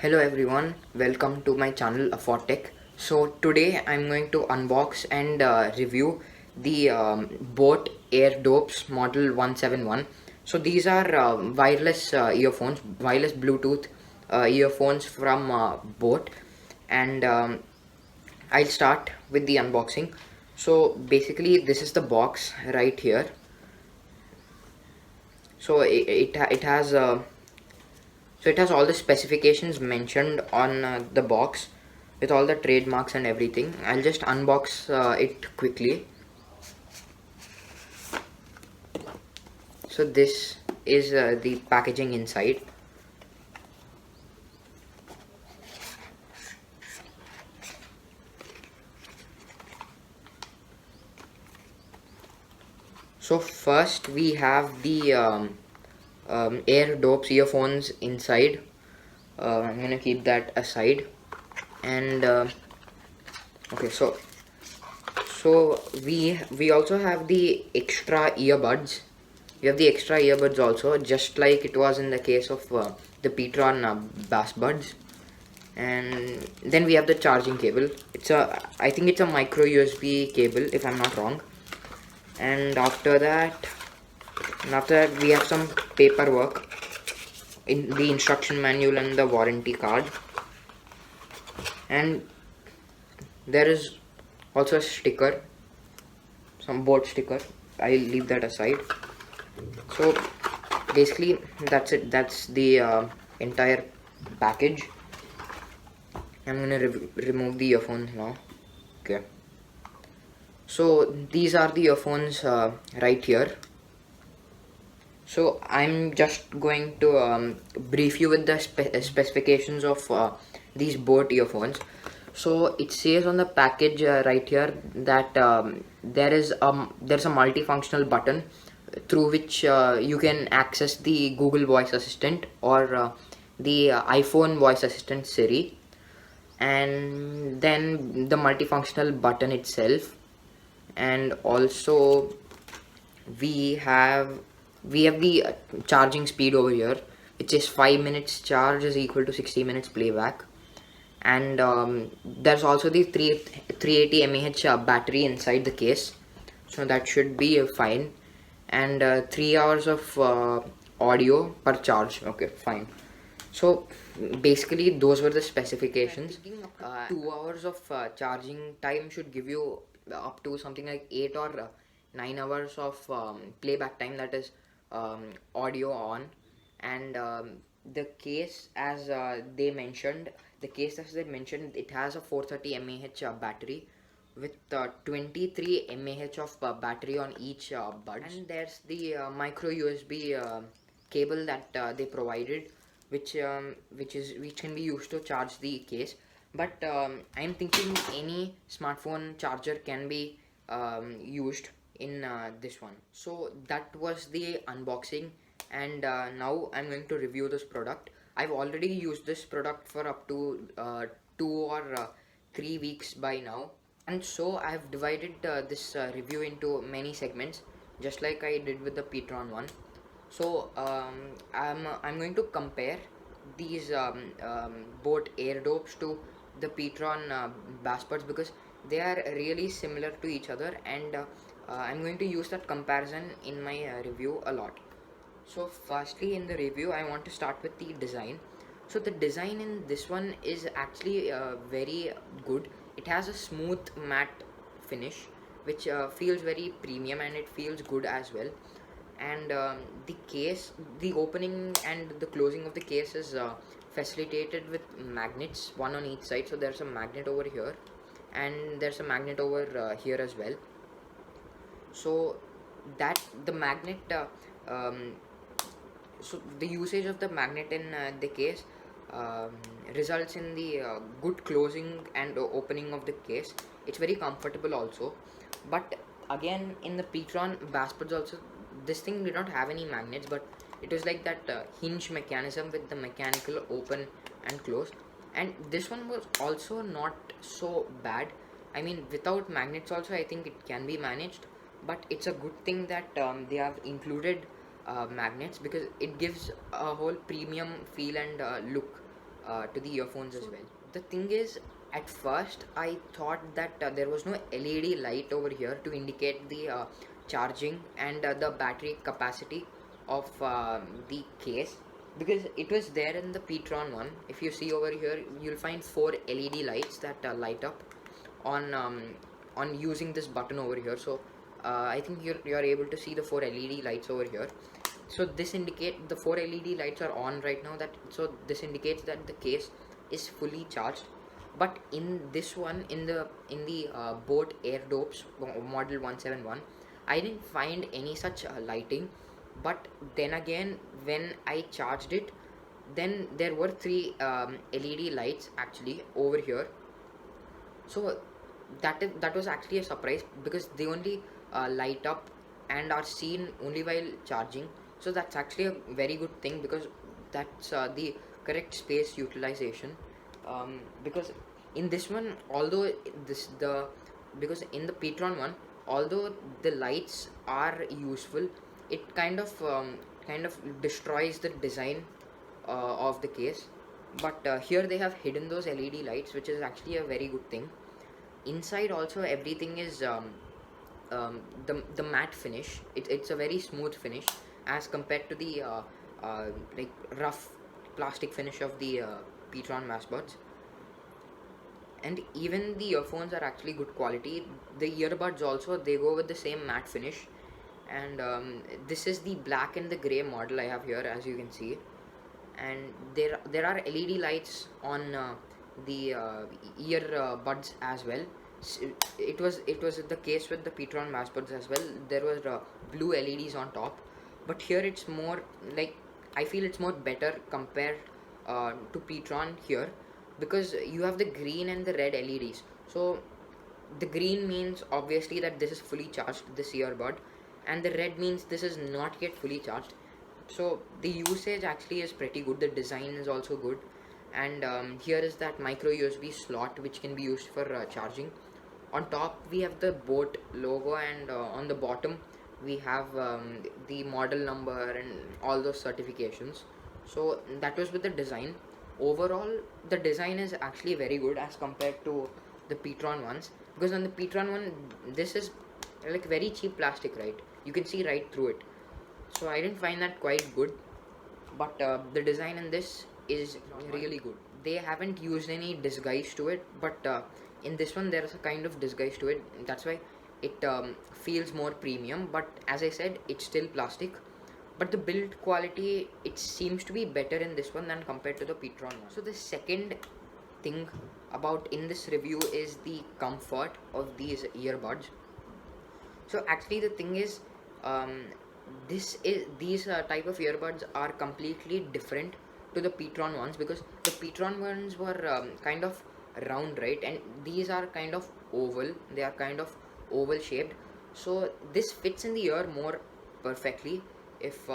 Hello everyone, welcome to my channel Tech. So today I'm going to unbox and review the Boat Airdopes model 171. So these are wireless earphones, wireless Bluetooth earphones from Boat, and I'll start with the unboxing. So basically this is the box right here. So it has all the specifications mentioned on the box with all the trademarks and everything. I'll just unbox it quickly. So this is the packaging inside. So first we have the Airdopes earphones inside. I'm gonna keep that aside. And okay, so we also have the extra earbuds. We have the extra earbuds also, just like it was in the case of the Petron Bass Buds. And then we have the charging cable. I think it's a micro USB cable if I'm not wrong. And after that we have some paperwork in the instruction manual and the warranty card. And there is also a sticker, some board sticker. I'll leave that aside. So basically that's it. That's the entire package. I'm gonna remove the earphones now. Okay, so these are the earphones right here. So I'm just going to brief you with the specifications of these Boat earphones. So it says on the package right here that there's a multifunctional button through which you can access the Google Voice Assistant or the iPhone Voice Assistant Siri, and then the multifunctional button itself. And also we have the charging speed over here, which is 5 minutes charge is equal to 60 minutes playback. And there's also the 380 mAh battery inside the case, so that should be fine. And 3 hours of audio per charge. Okay, fine. So basically those were the specifications. 2 hours of charging time should give you up to something like 8 or 9 hours of playback time, that is audio on. And the case, as they mentioned, it has a 430 mAh battery with 23 mAh of battery on each bud. And there's the micro USB cable that they provided, which can be used to charge the case. But I'm thinking any smartphone charger can be used in this one. So that was the unboxing, and now I'm going to review this product. I've already used this product for up to 2 or 3 weeks by now, and so I've divided this review into many segments, just like I did with the Petron one. So I'm going to compare these Boat Airdopes to the Petron Bass Buds, because they are really similar to each other, and I'm going to use that comparison in my review a lot. So firstly, in the review, I want to start with the design. So the design in this one is actually very good. It has a smooth matte finish, which feels very premium, and it feels good as well. And the opening and the closing of the case is facilitated with magnets, one on each side. So there's a magnet over here, and there's a magnet over here as well. So that the magnet so the usage of the magnet in the case um, results in the good closing and opening of the case. It's very comfortable also. But again, in the Petron Bassbuds also, this thing did not have any magnets, but it was like that hinge mechanism with the mechanical open and close. And this one was also not so bad. I mean, without magnets also I think it can be managed, but it's a good thing that they have included magnets, because it gives a whole premium feel and look to the earphones as well. The thing is, at first I thought that there was no LED light over here to indicate the charging and the battery capacity of the case, because it was there in the Petron one. If you see over here, you'll find 4 LED lights that light up on using this button over here. So I think you're able to see the 4 LED lights over here. So this indicate the 4 LED lights are on right now, so this indicates that the case is fully charged. But in this one, in the boat Airdopes model 171, I didn't find any such lighting. But then again, when I charged it, then there were 3 LED lights actually over here. So that was actually a surprise, because they only light up and are seen only while charging. So that's actually a very good thing, because that's the correct space utilization. Because in this one, although because in the Petron one, although the lights are useful, it kind of destroys the design of the case. But here they have hidden those LED lights, which is actually a very good thing. Inside also, everything is the matte finish. It's a very smooth finish as compared to the like rough plastic finish of the Petron Massbuds. And even the earphones are actually good quality. The earbuds also, they go with the same matte finish. And this is the black and the gray model I have here, as you can see. And there are LED lights on the earbuds as well. It was the case with the Petron Massbuds as well. There was blue LEDs on top, but here it's more like, I feel it's more better compared to Petron here, because you have the green and the red LEDs. So the green means obviously that this is fully charged, this earbud, and the red means this is not yet fully charged. So the usage actually is pretty good. The design is also good. And here is that micro USB slot which can be used for charging. On top we have the boat logo, and on the bottom we have the model number and all those certifications. So that was with the design. Overall, the design is actually very good as compared to the Petron ones, because on the Petron one, this is like very cheap plastic, right? You can see right through it. So I didn't find that quite good. But the design in this is really good. They haven't used any disguise to it, but in this one there is a kind of disguise to it. That's why it feels more premium. But as I said, it's still plastic. But the build quality, it seems to be better in this one than compared to the Petron one. So the second thing about in this review is the comfort of these earbuds. So actually the thing is, these type of earbuds are completely different to the Petron ones, because the Petron ones were kind of round, right? And these are kind of oval. They are kind of oval shaped. So this fits in the ear more perfectly. If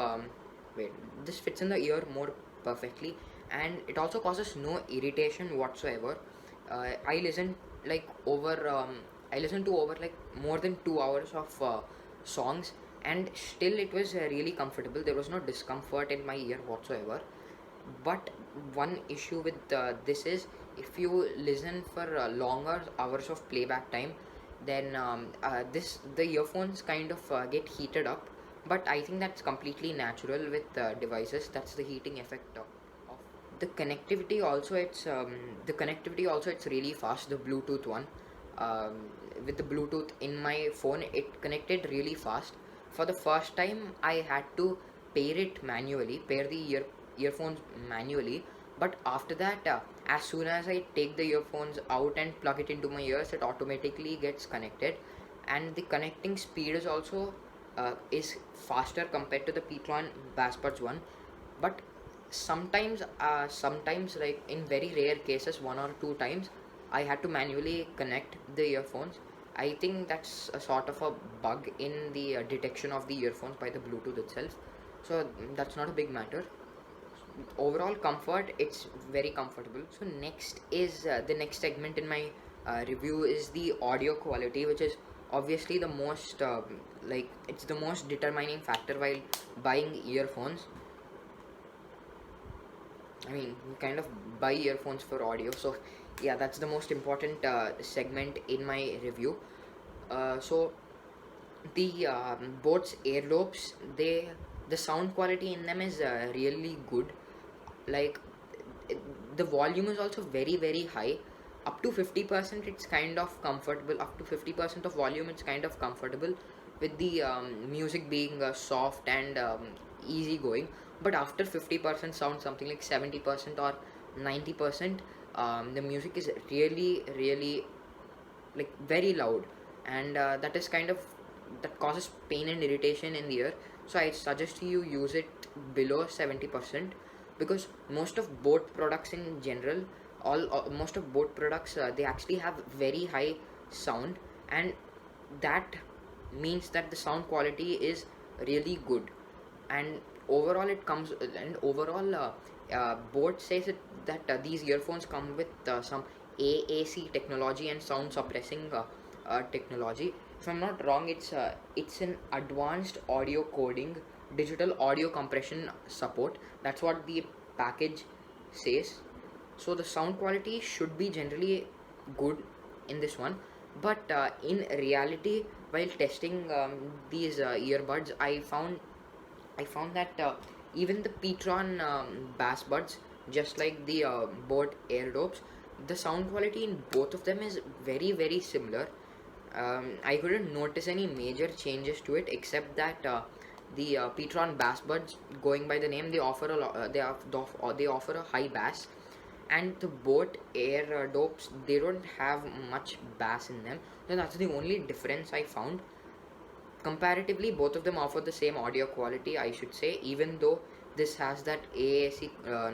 this fits in the ear more perfectly, and it also causes no irritation whatsoever. I listened to over like more than 2 hours of songs, and still it was really comfortable. There was no discomfort in my ear whatsoever. But one issue with this is, if you listen for longer hours of playback time, then the earphones kind of get heated up. But I think that's completely natural with devices. That's the heating effect of the connectivity. Also, it's really fast. The Bluetooth one, with the Bluetooth in my phone, it connected really fast. For the first time, I had to pair the earphones manually. But after that, as soon as I take the earphones out and plug it into my ears, it automatically gets connected. And the connecting speed is also is faster compared to the Petron Bassbuds one. But sometimes, like in very rare cases, 1 or 2 times, I had to manually connect the earphones. I think that's a sort of a bug in the detection of the earphones by the Bluetooth itself. So that's not a big matter. Overall comfort, it's very comfortable. So next is the next segment in my review is the audio quality, which is obviously the most it's the most determining factor while buying earphones. I mean, you kind of buy earphones for audio. So yeah, that's the most important segment in my review. So the Boats Airdopes, the sound quality in them is really good. Like the volume is also very high. Up to 50% it's kind of comfortable. Up to 50% of volume it's kind of comfortable, with the music being soft and easy going. But after 50% sound, something like 70% or 90%, the music is really like very loud, and that is kind of, that causes pain and irritation in the ear. So I suggest you use it below 70%, because most of boat products in general, all most of boat products, they actually have very high sound, and that means that the sound quality is really good. And overall it comes, and overall boat says it, that these earphones come with some AAC technology and sound suppressing technology. If I'm not wrong, it's an advanced audio coding, digital audio compression support. That's what the package says. So the sound quality should be generally good in this one. But in reality, while testing these earbuds, I found that even the Petron bass buds, just like the Boat Airdopes, the sound quality in both of them is very similar. I couldn't notice any major changes to it, except that the Petron bass buds, going by the name, they offer a they offer a high bass, and the Boat Airdopes, they don't have much bass in them. So that's the only difference I found. Comparatively, both of them offer the same audio quality, I should say, even though this has that AAC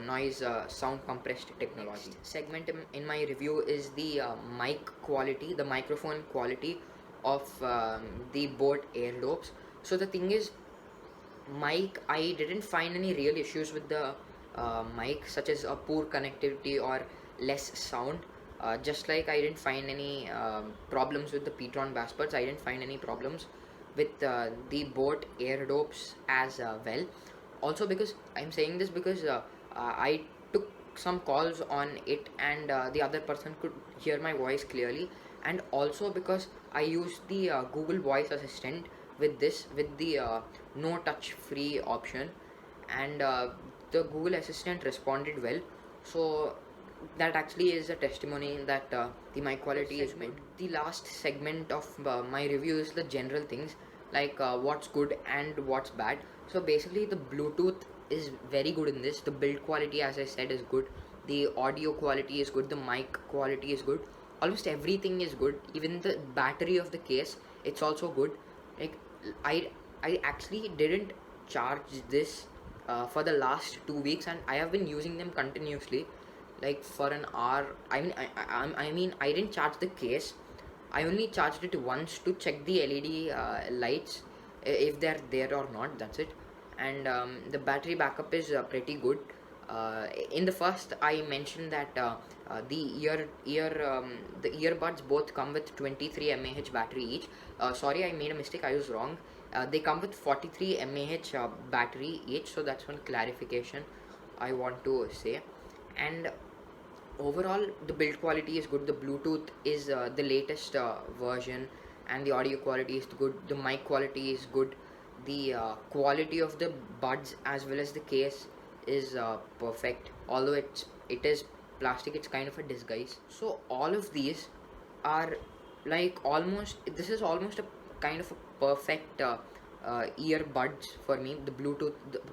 noise sound compressed technology. Next segment in my review is the mic quality, the microphone quality of the Boat Airdopes. So the thing is, mic, I didn't find any real issues with the mic, such as a poor connectivity or less sound. Just like I didn't find any problems with the Petron bass buds, I didn't find any problems with the Boat Airdopes as well. Also, because I'm saying this because I took some calls on it, and the other person could hear my voice clearly, and also because I used the Google Voice Assistant with this, with the no touch free option, and the Google Assistant responded well. So that actually is a testimony that the mic quality is good. The last segment of my review is the general things, like what's good and what's bad. So basically, the Bluetooth is very good in this. The build quality, as I said, is good. The audio quality is good. The mic quality is good. Almost everything is good. Even the battery of the case, it's also good. Like I I actually didn't charge this for the last 2 weeks, and I have been using them continuously, like for an hour. I mean I didn't charge the case. I only charged it once to check the LED lights, if they're there or not. That's it. And the battery backup is pretty good. In the first, I mentioned that the earbuds both come with 23 mAh battery each. Sorry, I made a mistake. I was wrong. They come with 43 mAh battery each. So that's one clarification I want to say. And overall, the build quality is good. The Bluetooth is the latest version, and the audio quality is good. The mic quality is good. The quality of the buds as well as the case is perfect. Although it is plastic, it's kind of a disguise. So all of these are like almost, this is almost a kind of a perfect earbuds for me. The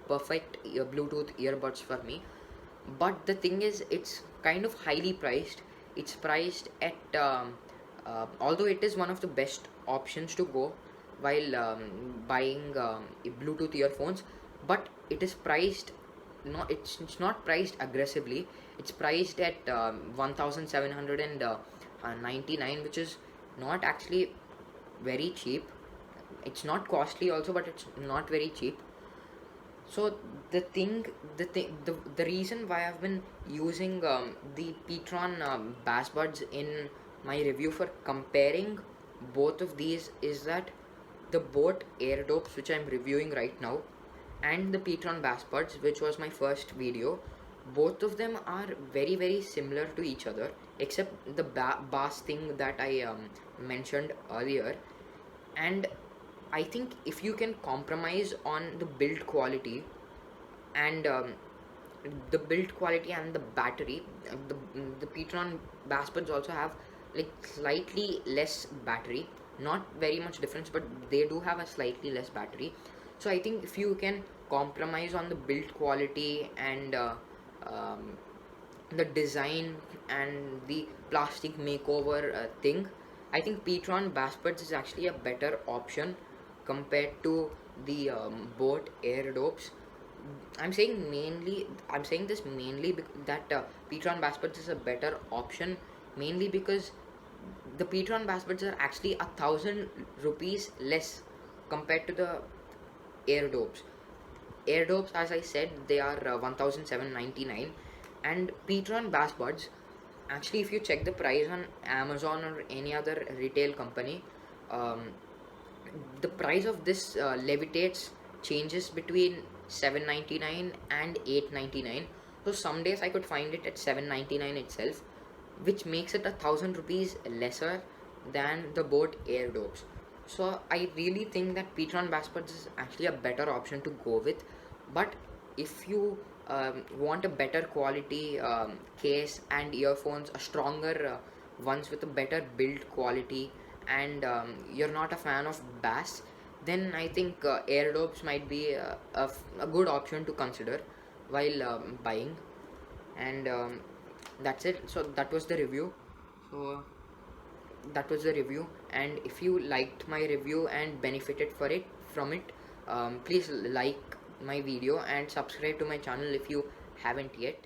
perfect Bluetooth earbuds for me. But the thing is, it's kind of highly priced. It's priced at although it is one of the best options to go while buying Bluetooth earphones, but it is priced, no, it's not priced aggressively. It's priced at 1799, which is not actually very cheap. It's not costly also, but it's not very cheap. So the reason why I've been using the Petron bass buds in my review for comparing both of these is that the Boat Airdopes, which I'm reviewing right now, and the Petron bass buds, which was my first video, both of them are very similar to each other, except the bass thing that I mentioned earlier. And I think if you can compromise on the build quality and the battery, the Petron bass buds also have like slightly less battery, not very much difference, but they do have a slightly less battery. So I think if you can compromise on the build quality and um, the design and the plastic makeover thing, I think Petron bass buds is actually a better option compared to the boat Airdopes. I'm saying this mainly that Petron bass buds is a better option, mainly because the Petron bass buds are actually 1,000 rupees less compared to the Airdopes. Airdopes, as I said, they are 1,799, and Petron bass buds. Actually, if you check the price on Amazon or any other retail company, um, the price of this levitates changes between 799 and 899. So some days I could find it at 799 itself, which makes it 1,000 rupees lesser than the boat Airdopes. So I really think that Petron Bassbuds is actually a better option to go with. But if you want a better quality case and earphones, a stronger ones with a better build quality, and you're not a fan of bass, then I think Airdopes might be a good option to consider while buying. And that's it. So that was the review. So that was the review, and if you liked my review and benefited from it, please like my video and subscribe to my channel if you haven't yet.